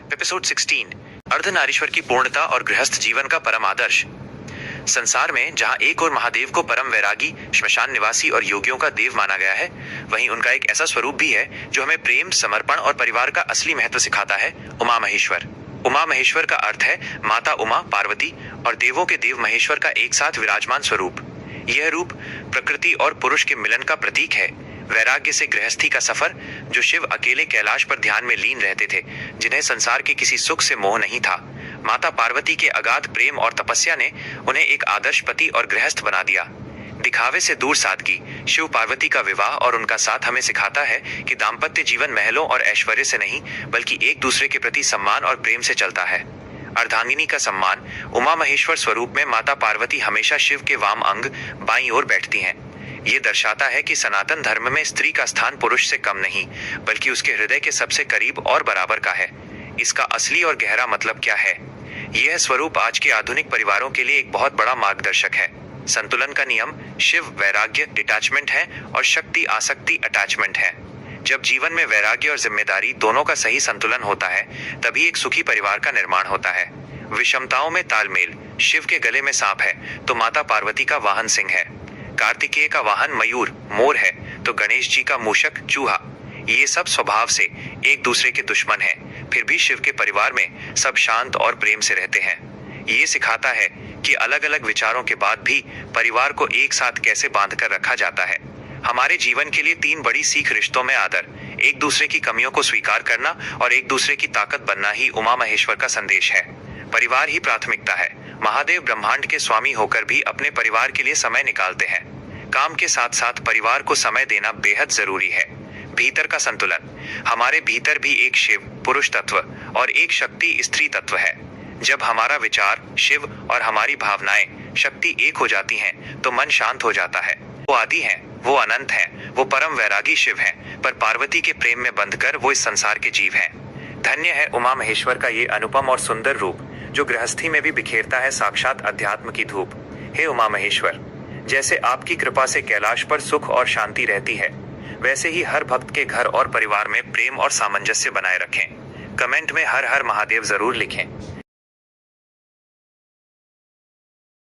Episode 16 Ardhanarishvara की पूर्णता और गृहस्थ जीवन का परम आदर्श। संसार में जहां एक और महादेव को परम वैरागी, श्मशान निवासी और योगियों का देव माना गया है, वहीं उनका एक ऐसा स्वरूप भी है जो हमें प्रेम, समर्पण और परिवार का असली महत्व सिखाता है, उमा महेश्वर। उमा महेश्वर का अर्थ है माता उमा पार्वती और देवों के देव महेश्वर का एक साथ विराजमान स्वरूप। यह रूप प्रकृति और पुरुष के मिलन का प्रतीक है, वैराग्य से गृहस्थी का सफर। जो शिव अकेले कैलाश पर ध्यान में लीन रहते थे, जिन्हें संसार के किसी सुख से मोह नहीं था, माता पार्वती के अगाध प्रेम और तपस्या ने उन्हें एक आदर्श पति और गृहस्थ बना दिया। दिखावे से दूर सादगी, शिव पार्वती का विवाह और उनका साथ हमें सिखाता है कि दाम्पत्य जीवन महलों और ऐश्वर्य से नहीं, बल्कि एक दूसरे के प्रति सम्मान और प्रेम से चलता है। अर्धांगिनी का सम्मान। उमा महेश्वर स्वरूप में माता पार्वती हमेशा शिव के वाम अंग बाईं ओर बैठती हैं। ये दर्शाता है कि सनातन धर्म में स्त्री का स्थान पुरुष से कम नहीं, बल्कि उसके हृदय के सबसे करीब और बराबर का है। इसका असली और गहरा मतलब क्या है? यह स्वरूप आज के आधुनिक परिवारों के लिए एक बहुत बड़ा मार्गदर्शक है। संतुलन का नियम। शिव वैराग्य डिटैचमेंट है और शक्ति आसक्ति अटैचमेंट है। जब जीवन में वैराग्य और जिम्मेदारी दोनों का सही संतुलन होता है, तभी एक सुखी परिवार का निर्माण होता है। विषमताओं में तालमेल। शिव के गले में सांप है तो माता पार्वती का वाहन सिंह है। कार्तिकेय का वाहन मयूर मोर है तो गणेश जी का मूषक चूहा। ये सब स्वभाव से एक दूसरे के दुश्मन हैं, फिर भी शिव के परिवार में सब शांत और प्रेम से रहते हैं। ये सिखाता है कि अलग अलग विचारों के बाद भी परिवार को एक साथ कैसे बांधकर रखा जाता है। हमारे जीवन के लिए 3 बड़ी सीख रिश्तों में आदर, एक दूसरे की कमियों को स्वीकार करना और एक दूसरे की ताकत बनना ही उमा महेश्वर का संदेश है। परिवार ही प्राथमिकता है। महादेव ब्रह्मांड के स्वामी होकर भी अपने परिवार के लिए समय निकालते हैं। काम के साथ साथ परिवार को समय देना बेहद जरूरी है। भीतर का संतुलन। हमारे भीतर भी एक शिव पुरुष तत्व और एक शक्ति स्त्री तत्व है। जब हमारा विचार शिव और हमारी भावनाएं शक्ति एक हो जाती हैं, तो मन शांत हो जाता है। वो आदि हैं, वो अनंत हैं, वो परम वैरागी शिव हैं, पर पार्वती के प्रेम में बंधकर वो इस संसार के जीव हैं। धन्य है उमा महेश्वर का ये अनुपम और सुंदर रूप, जो गृहस्थी में भी बिखेरता है साक्षात अध्यात्म की धूप। हे उमा महेश्वर, जैसे आपकी कृपा से कैलाश पर सुख और शांति रहती है, वैसे ही हर भक्त के घर और परिवार में प्रेम और सामंजस्य बनाए रखें। कमेंट में हर हर महादेव जरूर लिखें।